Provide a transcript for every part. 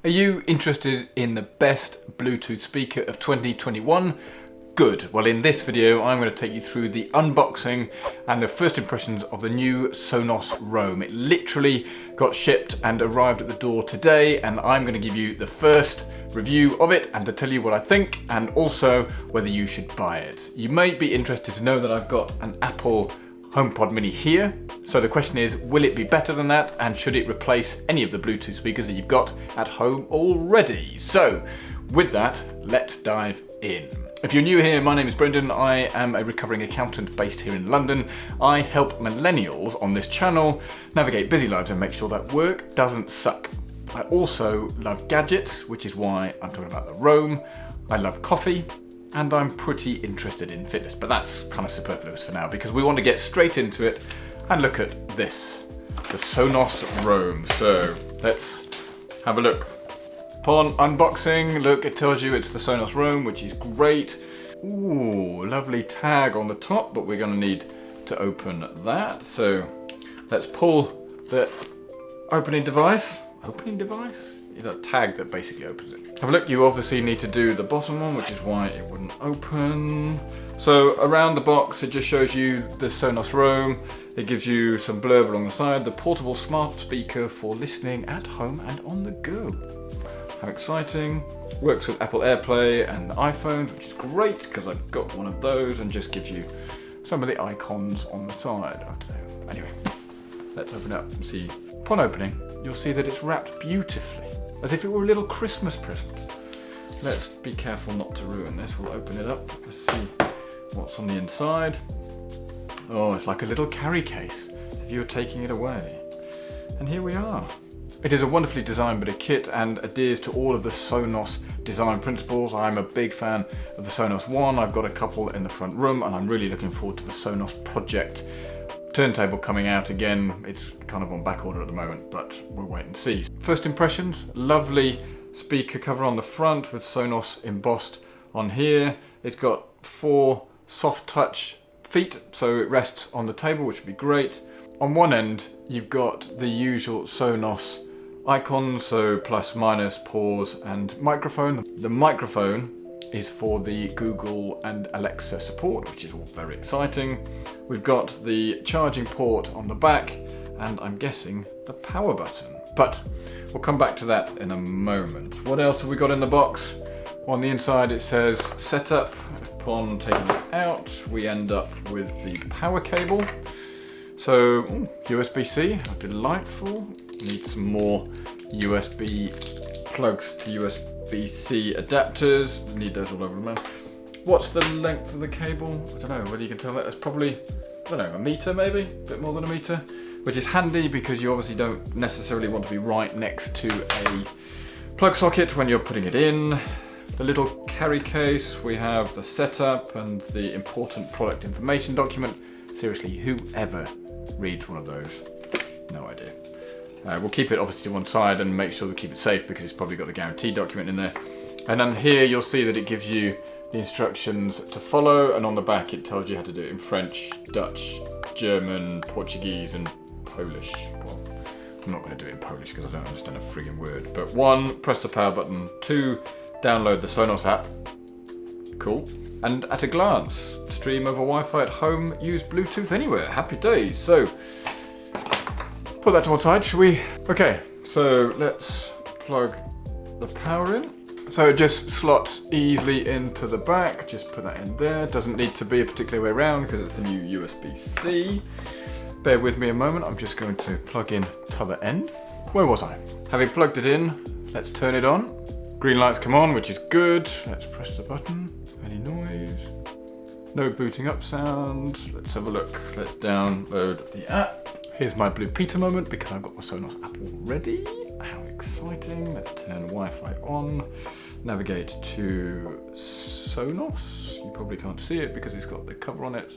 Are you interested in the best Bluetooth speaker of 2021? Good. Well, in this video, I'm going to take you through the unboxing and the first impressions of the new Sonos Roam. It literally got shipped and arrived at the door today, and I'm going to give you the first review of it and to tell you what I think and also whether you should buy it. You may be interested to know that I've got an Apple HomePod Mini here. So the question is, will it be better than that, and should it replace any of the Bluetooth speakers that you've got at home already? So with that, let's dive in. If you're new here, my name is Brendan. I am a recovering accountant based here in London. I help millennials on this channel navigate busy lives and make sure that work doesn't suck. I also love gadgets, which is why I'm talking about the Roam. I love coffee, and I'm pretty interested in fitness, but that's kind of superfluous for now because we want to get straight into it and look at this, the Sonos Roam. So let's have a look. Upon unboxing, look, it tells you it's the Sonos Roam, which is great. Ooh, lovely tag on the top, but we're going to need to open that. So let's pull the opening device. Opening device? That tag that basically opens it. Have a look, you obviously need to do the bottom one, which is why it wouldn't open. So around the box, it just shows you the Sonos Roam. It gives you some blurb along the side, the portable smart speaker for listening at home and on the go. How exciting. Works with Apple AirPlay and iPhones, which is great because I've got one of those, and just gives you some of the icons on the side. I don't know. Anyway, let's open it up and see. Upon opening, you'll see that it's wrapped beautifully, as if it were a little Christmas present. Let's be careful not to ruin this. We'll open it up. Let's see what's on the inside. Oh, it's like a little carry case, if you were taking it away. And here we are. It is a wonderfully designed bit of kit and adheres to all of the Sonos design principles. I'm a big fan of the Sonos One. I've got a couple in the front room, and I'm really looking forward to the Sonos Project turntable coming out again. It's kind of on back order at the moment, but we'll wait and see. First impressions, lovely speaker cover on the front with Sonos embossed on here. It's got 4 soft touch feet, so it rests on the table, which would be great. On one end, you've got the usual Sonos icons, so plus, minus, pause, and microphone. The microphone is for the Google and Alexa support, which is all very exciting. We've got the charging port on the back, and I'm guessing the power button. But we'll come back to that in a moment. What else have we got in the box? On the inside it says setup. Upon taking it out, we end up with the power cable. So USB-C, delightful. Need some more USB plugs to USB-C adapters. Need those all over the place. What's the length of the cable? I don't know whether you can tell that. It's probably, I don't know, a meter maybe? A bit more than a meter. Which is handy because you obviously don't necessarily want to be right next to a plug socket when you're putting it in. The little carry case, we have the setup and the important product information document. Seriously, whoever reads one of those? No idea. We'll keep it obviously to one side and make sure we keep it safe because it's probably got the guarantee document in there. And then here you'll see that it gives you the instructions to follow, and on the back it tells you how to do it in French, Dutch, German, Portuguese and Polish. Well, I'm not going to do it in Polish because I don't understand a friggin' word. But 1, press the power button. 2, download the Sonos app. Cool. And at a glance, stream over Wi-Fi at home, use Bluetooth anywhere. Happy days. So, put that to one side, shall we? Okay, so let's plug the power in. So it just slots easily into the back. Just put that in there. Doesn't need to be a particular way around because it's a new USB-C. Bear with me a moment. I'm just going to plug in to the end. Where was I? Having plugged it in, let's turn it on. Green lights come on, which is good. Let's press the button. Any noise? No booting up sound. Let's have a look. Let's download the app. Here's my Blue Peter moment because I've got the Sonos app already. How exciting. Let's turn Wi-Fi on. Navigate to Sonos. You probably can't see it because it's got the cover on it.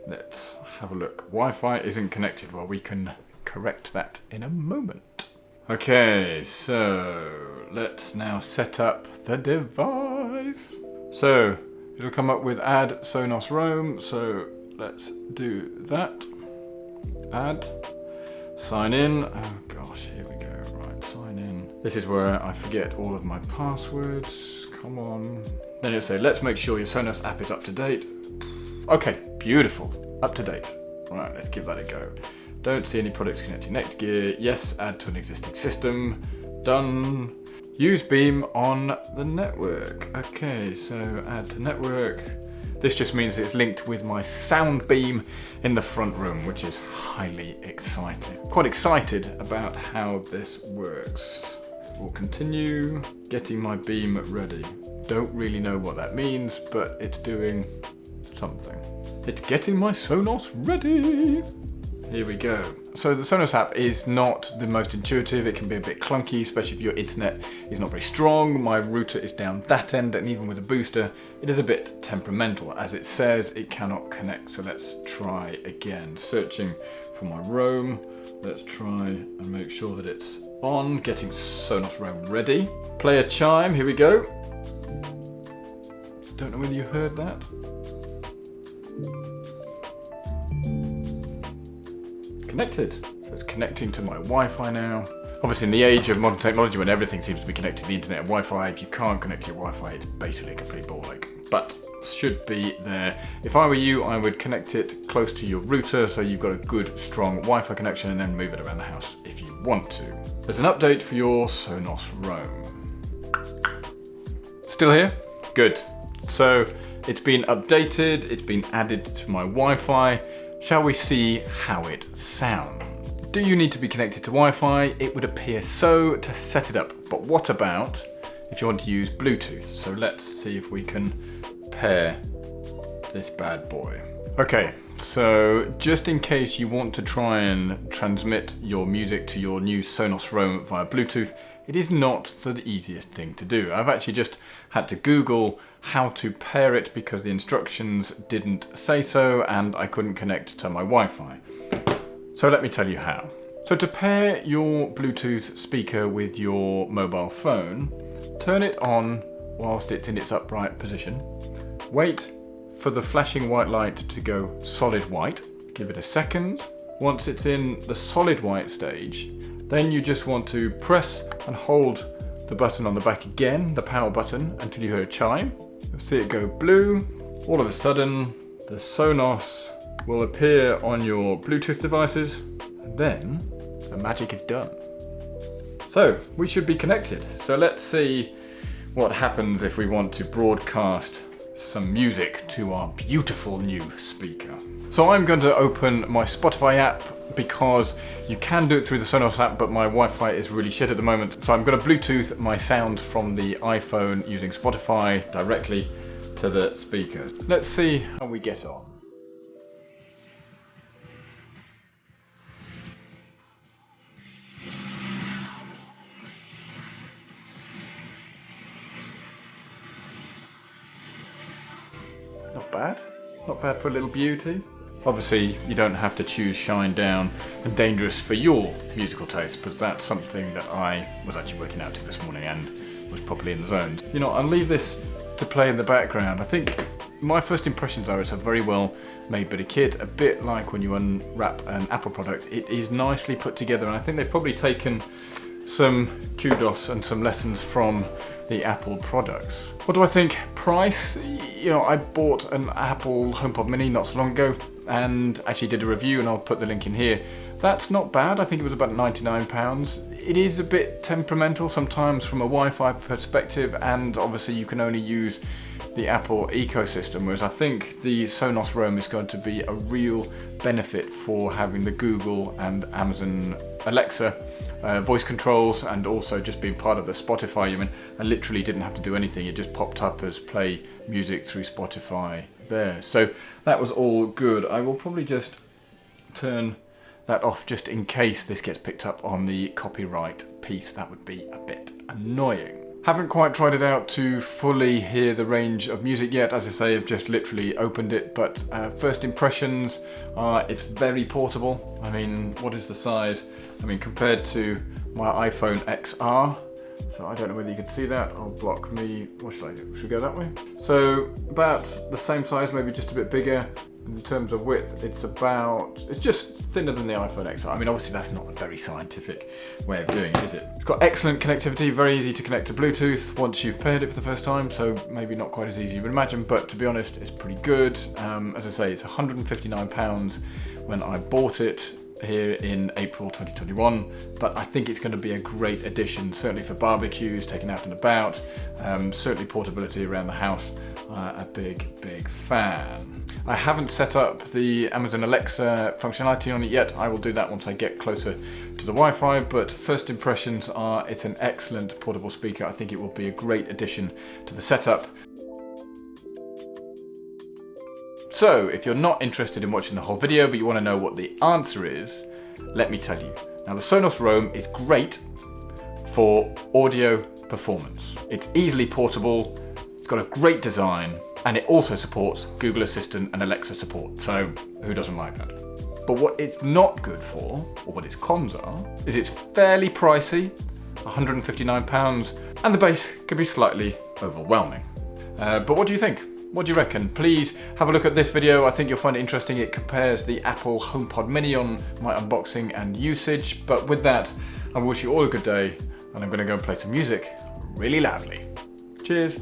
Let's have a look. Wi-Fi isn't connected. Well, we can correct that in a moment. Okay, so let's now set up the device. So it'll come up with add Sonos Roam. So let's do that. Add, sign in. Oh gosh, here we go. Right, sign in. This is where I forget all of my passwords. Come on. Then it'll say, let's make sure your Sonos app is up to date. Okay, beautiful. Up to date. Right, let's give that a go. Don't see any products connecting next gear. Yes, add to an existing system. Done. Use Beam on the network. Okay, so add to network. This just means it's linked with my sound beam in the front room, which is highly exciting. Quite excited about how this works. We'll continue getting my beam ready. Don't really know what that means, but it's doing something. It's getting my Sonos ready. Here we go. So the Sonos app is not the most intuitive. It can be a bit clunky, especially if your internet is not very strong. My router is down that end, and even with a booster, it is a bit temperamental. As it says, it cannot connect. So let's try again. Searching for my Roam. Let's try and make sure that it's on. Getting Sonos Roam ready. Play a chime. Here we go. Don't know whether you heard that. Connected. So it's connecting to my Wi-Fi now. Obviously in the age of modern technology when everything seems to be connected to the internet and Wi-Fi, if you can't connect to your Wi-Fi, it's basically a complete ball ache. But should be there. If I were you, I would connect it close to your router so you've got a good strong Wi-Fi connection, and then move it around the house if you want to. There's an update for your Sonos Roam. Still here? Good. So it's been updated, it's been added to my Wi-Fi. Shall we see how it sounds? Do you need to be connected to Wi-Fi? It would appear so to set it up. But what about if you want to use Bluetooth? So let's see if we can pair this bad boy. Okay, so just in case you want to try and transmit your music to your new Sonos Roam via Bluetooth, it is not the easiest thing to do. I've actually just had to Google how to pair it because the instructions didn't say so and I couldn't connect to my Wi-Fi. So let me tell you how. So to pair your Bluetooth speaker with your mobile phone, turn it on whilst it's in its upright position. Wait for the flashing white light to go solid white. Give it a second. Once it's in the solid white stage, then you just want to press and hold the button on the back again, the power button, until you hear a chime. You'll see it go blue. All of a sudden, the Sonos will appear on your Bluetooth devices, and then the magic is done. So we should be connected. So let's see what happens if we want to broadcast some music to our beautiful new speaker. So I'm going to open my Spotify app because you can do it through the Sonos app, but my Wi-Fi is really shit at the moment. So I'm going to Bluetooth my sounds from the iPhone using Spotify directly to the speakers. Let's see how we get on. Not bad. Not bad for a little beauty. Obviously, you don't have to choose Shine Down and Dangerous for your musical taste, because that's something that I was actually working out to this morning and was properly in the zone. You know, I'll leave this to play in the background. I think my first impressions are it's a very well made bit of kit, a bit like when you unwrap an Apple product. It is nicely put together, and I think they've probably taken some kudos and some lessons from the Apple products. What do I think? Price? You know, I bought an Apple HomePod Mini not so long ago and actually did a review, and I'll put the link in here. That's not bad. I think it was about £99. It is a bit temperamental sometimes from a Wi-Fi perspective, and obviously you can only use the Apple ecosystem, whereas I think the Sonos Roam is going to be a real benefit for having the Google and Amazon Alexa voice controls, and also just being part of the Spotify. I mean, I literally didn't have to do anything. It just popped up as play music through Spotify there. So that was all good. I will probably just turn that off just in case this gets picked up on the copyright piece. That would be a bit annoying. Haven't quite tried it out to fully hear the range of music yet. As I say, I've just literally opened it, but first impressions are it's very portable. I mean, what is the size? I mean, compared to my iPhone XR, so I don't know whether you can see that. I'll block me. What should I do? Should we go that way? So about the same size, maybe just a bit bigger. in terms of width, it's just thinner than the iPhone XR. I mean, obviously that's not a very scientific way of doing it, is it? It's got excellent connectivity, very easy to connect to Bluetooth once you've paired it for the first time, so maybe not quite as easy as you would imagine, but to be honest, it's pretty good. As I say, it's £159 when I bought it here in April 2021, but I think it's going to be a great addition, certainly for barbecues, taken out and about, certainly portability around the house. A big fan. I haven't set up the Amazon Alexa functionality on it yet. I will do that once I get closer to the Wi-Fi, but first impressions are it's an excellent portable speaker. I think it will be a great addition to the setup. So, if you're not interested in watching the whole video, but you want to know what the answer is, let me tell you. Now, the Sonos Roam is great for audio performance. It's easily portable, it's got a great design, and it also supports Google Assistant and Alexa support, so who doesn't like that? But what it's not good for, or what its cons are, is it's fairly pricey, £159, and the bass can be slightly overwhelming. But what do you think? What do you reckon? Please have a look at this video. I think you'll find it interesting. It compares the Apple HomePod Mini on my unboxing and usage. But with that, I wish you all a good day, and I'm going to go and play some music really loudly. Cheers.